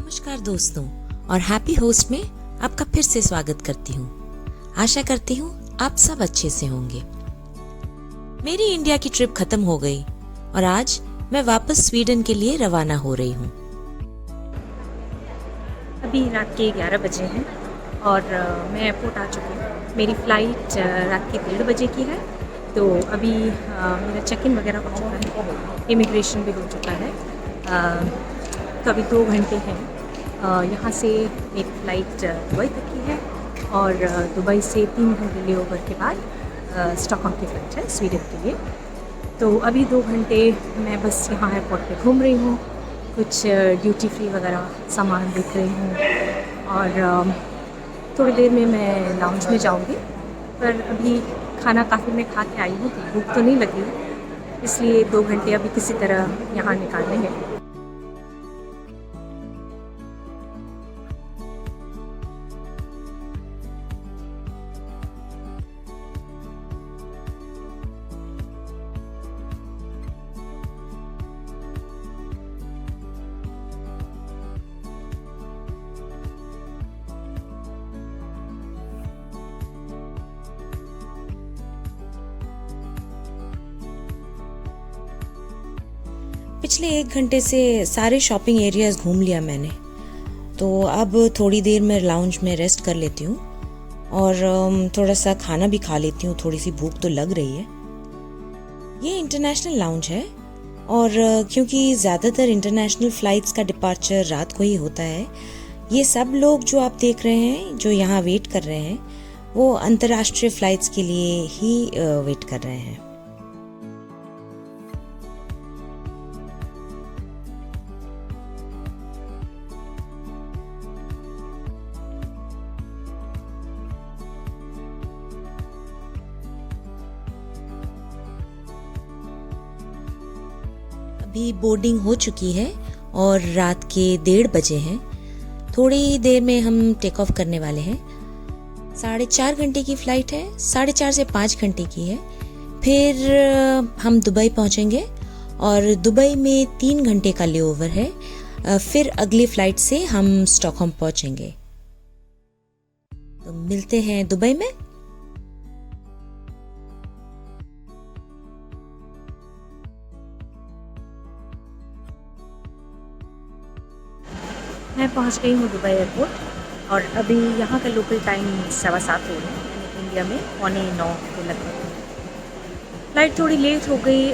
नमस्कार दोस्तों और हैप्पी होस्ट में आपका फिर से स्वागत करती हूँ। आशा करती हूँ आप सब अच्छे से होंगे। मेरी इंडिया की ट्रिप खत्म हो गई और आज मैं वापस स्वीडन के लिए रवाना हो रही हूँ। अभी रात के 11 बजे हैं और मैं एयरपोर्ट आ चुकी हूँ। मेरी फ़्लाइट रात के 1:30 बजे की है। तो अभी मेरा चेक इन वगैरह हो चुका है, इमिग्रेशन भी हो चुका है। तो अभी 2 घंटे हैं। यहाँ से मेरी फ़्लाइट दुबई तक की है और दुबई से 3 घंटे लेओवर के बाद स्टॉकहोम की फ़्लाइट है स्वीडन के लिए। तो अभी 2 घंटे मैं बस यहाँ एयरपोर्ट पे घूम रही हूँ, कुछ ड्यूटी फ्री वगैरह सामान देख रही हूँ और थोड़ी देर में मैं लाउंज में जाऊँगी। पर अभी खाना काफ़ी मैं खा के आई हूँ तो भूख तो नहीं लगी, इसलिए 2 घंटे अभी किसी तरह यहाँ निकालने हैं। पिछले 1 घंटे से सारे शॉपिंग एरियाज घूम लिया मैंने, तो अब थोड़ी देर में लाउंज में रेस्ट कर लेती हूँ और थोड़ा सा खाना भी खा लेती हूँ। थोड़ी सी भूख तो लग रही है। ये इंटरनेशनल लाउंज है और क्योंकि ज़्यादातर इंटरनेशनल फ़्लाइट्स का डिपार्चर रात को ही होता है, ये सब लोग जो आप देख रहे हैं जो यहाँ वेट कर रहे हैं वो अंतर्राष्ट्रीय फ़्लाइट्स के लिए ही वेट कर रहे हैं। अभी बोर्डिंग हो चुकी है और रात के 1:30 बजे हैं। थोड़ी ही देर में हम टेक ऑफ करने वाले हैं। 4.5 घंटे की फ़्लाइट है, 4.5 से 5 घंटे की है। फिर हम दुबई पहुंचेंगे और दुबई में 3 घंटे का लेओवर है। फिर अगली फ़्लाइट से हम स्टॉकहोम पहुंचेंगे। तो मिलते हैं दुबई में। मैं पहुँच गई हूँ दुबई एयरपोर्ट और अभी यहाँ का लोकल टाइम 7:15 हो रहा है, यानी इंडिया में 8:45 के लगभग। फ़्लाइट थोड़ी लेट हो गई,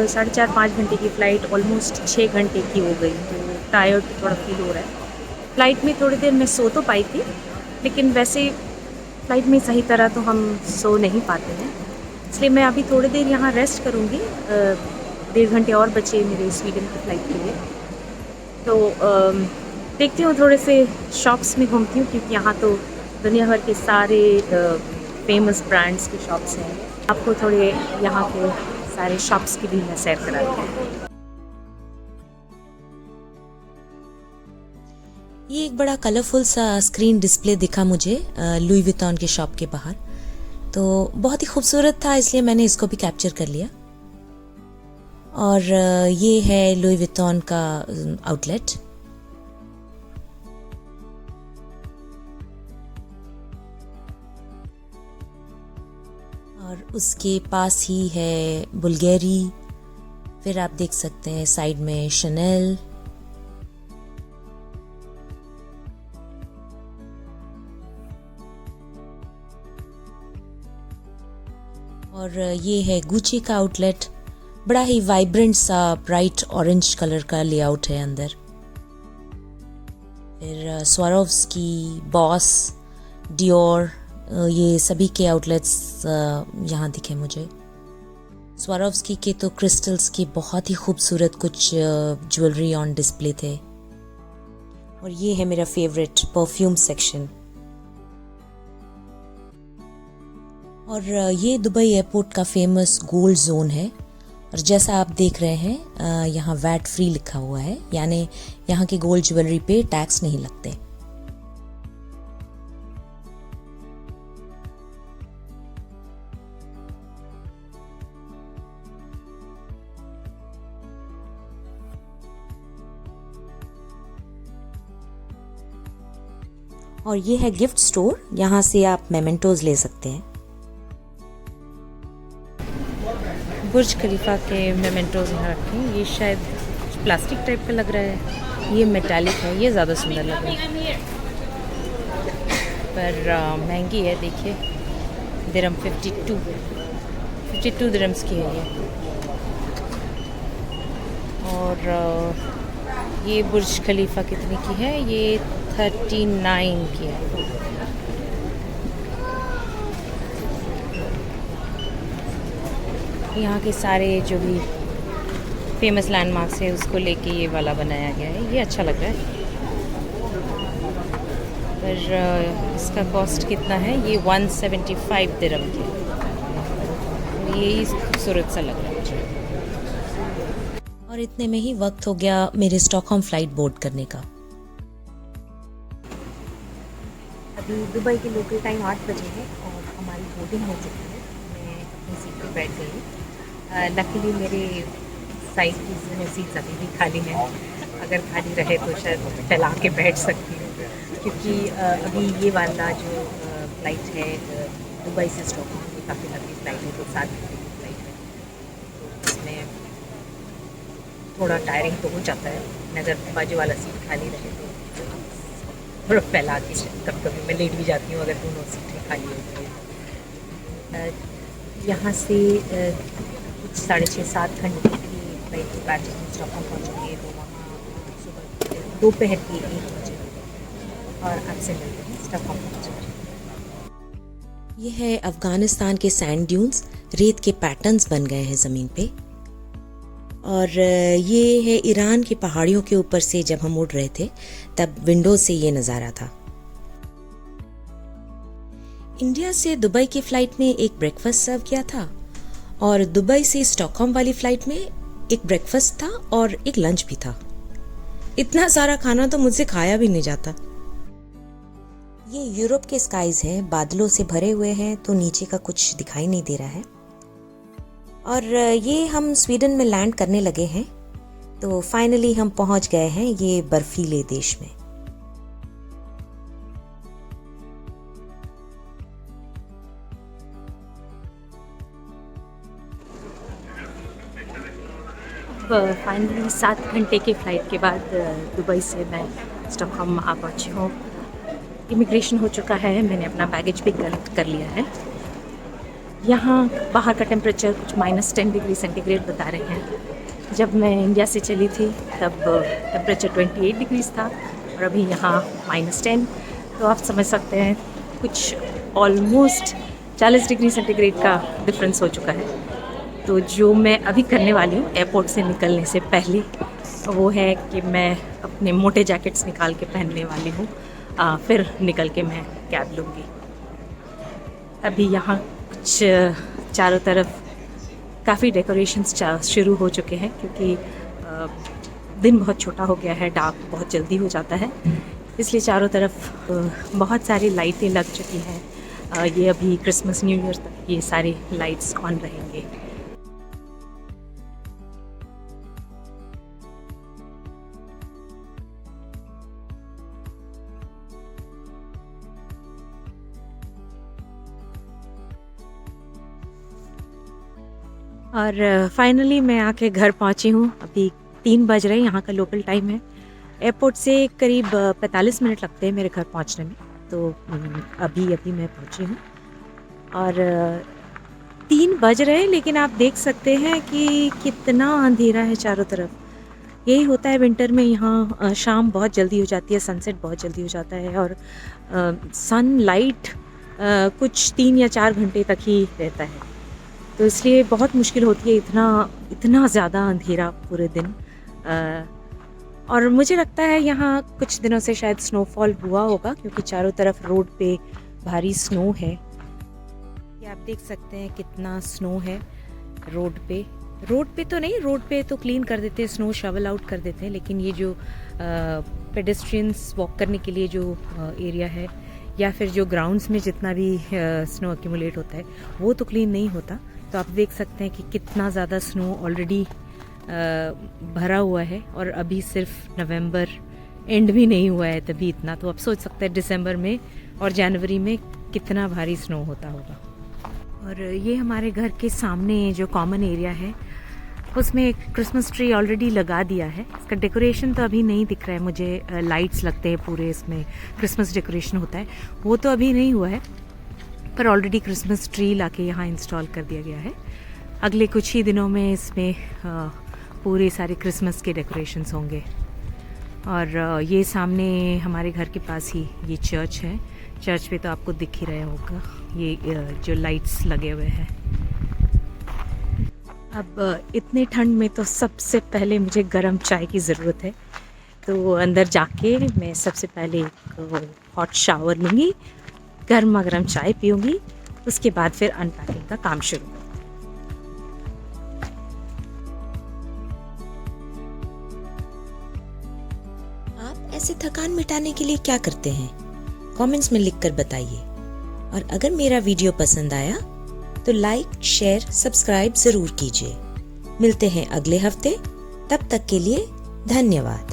4.5-5 घंटे की फ़्लाइट ऑलमोस्ट 6 घंटे की हो गई, तो टायर्ड थोड़ा फील हो रहा है। फ़्लाइट में थोड़ी देर मैं सो तो पाई थी, लेकिन वैसे फ़्लाइट में सही तरह तो हम सो नहीं पाते हैं, इसलिए मैं अभी थोड़ी देर यहाँ रेस्ट करूँगी। 1.5 घंटे और बचे मेरे स्वीडन की फ़्लाइट के लिए। तो देखती हूँ, थोड़े से शॉप्स में घूमती हूँ क्योंकि यहाँ तो दुनिया भर के सारे फेमस ब्रांड्स की शॉप्स हैं। आपको थोड़े यहाँ के सारे शॉप्स की भी मैं सैर कराती हूँ। ये एक बड़ा कलरफुल सा स्क्रीन डिस्प्ले दिखा मुझे लुई विटॉन के शॉप के बाहर, तो बहुत ही खूबसूरत था, इसलिए मैंने इसको भी कैप्चर कर लिया। और ये है लुई विटॉन का आउटलेट। और उसके पास ही है बुल्गारी। फिर आप देख सकते हैं साइड में शनेल। और ये है गुची का आउटलेट। बड़ा ही वाइब्रेंट सा ब्राइट ऑरेंज कलर का लेआउट है अंदर। फिर स्वारोव्स्की, बॉस, डियोर, ये सभी के आउटलेट्स यहाँ दिखे मुझे। स्वारोव्स्की के तो क्रिस्टल्स के बहुत ही खूबसूरत कुछ ज्वेलरी ऑन डिस्प्ले थे। और ये है मेरा फेवरेट परफ्यूम सेक्शन। और ये दुबई एयरपोर्ट का फेमस गोल्ड जोन है। और जैसा आप देख रहे हैं यहाँ वैट फ्री लिखा हुआ है, यानी यहाँ की गोल्ड ज्वेलरी पे टैक्स नहीं लगते। और ये है गिफ्ट स्टोर, यहाँ से आप मेमेंटोज ले सकते हैं। बुर्ज खलीफा के मेमेंटोज यहाँ रखे हैं। ये शायद प्लास्टिक टाइप का लग रहा है, ये मेटालिक है, ये ज़्यादा सुंदर लग रहा है, पर महंगी है। देखिए दिरहम 52 दिरहम्स की है ये। और ये बुर्ज खलीफा कितने की है? ये 39 की है। यहाँ के सारे जो भी फेमस लैंडमार्क्स है उसको लेके ये वाला बनाया गया है। ये अच्छा लग रहा है, पर इसका कॉस्ट कितना है? ये 175 दिरहम की है। ये खूबसूरत सा लग रहा है मुझे। और इतने में ही वक्त हो गया मेरे स्टॉकहोम फ्लाइट बोर्ड करने का। अभी दुबई के लोकल टाइम 8 बजे है और हमारी बोर्डिंग हो चुकी है। मैं अपनी सीट पर बैठ गई हूँ। लकीली मेरे साइड की दोनों सीट्स अभी भी खाली हैं। अगर खाली रहे तो शायद फैला के बैठ सकती हूँ, क्योंकि अभी ये वाला जो फ़्लाइट है दुबई से स्टॉकहोम, ये काफ़ी लंबी फ़्लाइट है, तो 7 घंटे की फ़्लाइट है। तो इसमें थोड़ा टायरिंग तो हो जाता है। अगर बाजू वाला सीट खाली रहे तो थोड़ा फैला के कभी कभी मैं लेट भी जाती हूँ अगर दोनों सीटें खाली होती हैं। यहाँ से कुछ 6.5-7 घंटे की फ्लाइट के बाद जब हम स्टॉकहोम पहुँचेंगे तो वहाँ सुबह दोपहर के 1 बजे और आपसे मिलते हैं स्टॉकहोम पहुँचेंगे। ये है अफ़गानिस्तान के सैंड ड्यून्स, रेत के पैटर्न्स बन गए हैं ज़मीन पे। और ये है ईरान की पहाड़ियों के ऊपर से जब हम उड़ रहे थे तब विंडो से ये नज़ारा था। इंडिया से दुबई की फ़्लाइट में एक ब्रेकफास्ट सर्व किया था और दुबई से स्टॉकहोम वाली फ़्लाइट में एक ब्रेकफास्ट था और एक लंच भी था। इतना सारा खाना तो मुझसे खाया भी नहीं जाता। ये यूरोप के स्काइज हैं, बादलों से भरे हुए हैं तो नीचे का कुछ दिखाई नहीं दे रहा है। और ये हम स्वीडन में लैंड करने लगे हैं, तो फाइनली हम पहुंच गए हैं ये बर्फीले देश में। फाइनली 7 घंटे की फ़्लाइट के बाद दुबई से मैं स्टॉकहोम आ पहुँची हूँ। इमिग्रेशन हो चुका है, मैंने अपना बैगेज भी कलेक्ट कर लिया है। यहाँ बाहर का टेम्परेचर कुछ -10 डिग्री सेंटीग्रेड बता रहे हैं। जब मैं इंडिया से चली थी तब टेम्परेचर 28 डिग्रीज था और अभी यहाँ -10, तो आप समझ सकते हैं कुछ ऑलमोस्ट 40 डिग्री सेंटीग्रेड का डिफरेंस हो चुका है। तो जो मैं अभी करने वाली हूँ एयरपोर्ट से निकलने से पहले, वो है कि मैं अपने मोटे जैकेट्स निकाल के पहनने वाली हूँ, फिर निकल के मैं कैब लूँगी। अभी यहाँ कुछ चारों तरफ काफ़ी डेकोरेशंस शुरू हो चुके हैं, क्योंकि दिन बहुत छोटा हो गया है, डार्क बहुत जल्दी हो जाता है, इसलिए चारों तरफ बहुत सारी लाइटें लग चुकी हैं। ये अभी क्रिसमस न्यू ईयर तक ये सारी लाइट्स ऑन रहेंगे। और फाइनली मैं आके घर पहुंची हूँ। अभी 3 बज रहे हैं, यहाँ का लोकल टाइम है। एयरपोर्ट से करीब 45 मिनट लगते हैं मेरे घर पहुंचने में, तो अभी मैं पहुंची हूँ। और 3 बज रहे हैं, लेकिन आप देख सकते हैं कि कितना अंधेरा है चारों तरफ। यही होता है विंटर में, यहाँ शाम बहुत जल्दी हो जाती है, सनसेट बहुत जल्दी हो जाता है और सनलाइट कुछ 3 या 4 घंटे तक ही रहता है, तो इसलिए बहुत मुश्किल होती है इतना ज़्यादा अंधेरा पूरे दिन। और मुझे लगता है यहाँ कुछ दिनों से शायद स्नोफॉल हुआ होगा, क्योंकि चारों तरफ रोड पे भारी स्नो है। ये आप देख सकते हैं कितना स्नो है रोड पे तो नहीं, रोड पे तो क्लीन कर देते हैं, स्नो शवल आउट कर देते हैं, लेकिन ये जो पेडेस्ट्रियंस वॉक करने के लिए जो एरिया है या फिर जो ग्राउंड्स में जितना भी स्नो एक्यूमुलेट होता है वो तो क्लीन नहीं होता। तो आप देख सकते हैं कि कितना ज़्यादा स्नो ऑलरेडी भरा हुआ है, और अभी सिर्फ नवंबर एंड भी नहीं हुआ है तभी इतना, तो अब सोच सकते हैं दिसंबर में और जनवरी में कितना भारी स्नो होता होगा। और ये हमारे घर के सामने जो कॉमन एरिया है उसमें एक क्रिसमस ट्री ऑलरेडी लगा दिया है। इसका डेकोरेशन तो अभी नहीं दिख रहा है मुझे, लाइट्स लगते हैं पूरे, इसमें क्रिसमस डेकोरेशन होता है, वो तो अभी नहीं हुआ है, पर ऑलरेडी क्रिसमस ट्री लाके यहाँ इंस्टॉल कर दिया गया है। अगले कुछ ही दिनों में इसमें पूरे सारे क्रिसमस के डेकोरेशंस होंगे। और ये सामने हमारे घर के पास ही ये चर्च है, चर्च पे तो आपको दिख ही रहा होगा ये जो लाइट्स लगे हुए हैं। अब इतने ठंड में तो सबसे पहले मुझे गर्म चाय की ज़रूरत है, तो अंदर जाके मैं सबसे पहले एक हॉट शावर लूँगी, गर्मा गर्म चाय पीऊँगी, उसके बाद फिर अनपैकिंग का काम शुरू करूँगी। आप ऐसे थकान मिटाने के लिए क्या करते हैं? कमेंट्स में लिखकर बताइए। और अगर मेरा वीडियो पसंद आया तो लाइक, शेयर, सब्सक्राइब जरूर कीजिए। मिलते हैं अगले हफ्ते, तब तक के लिए धन्यवाद।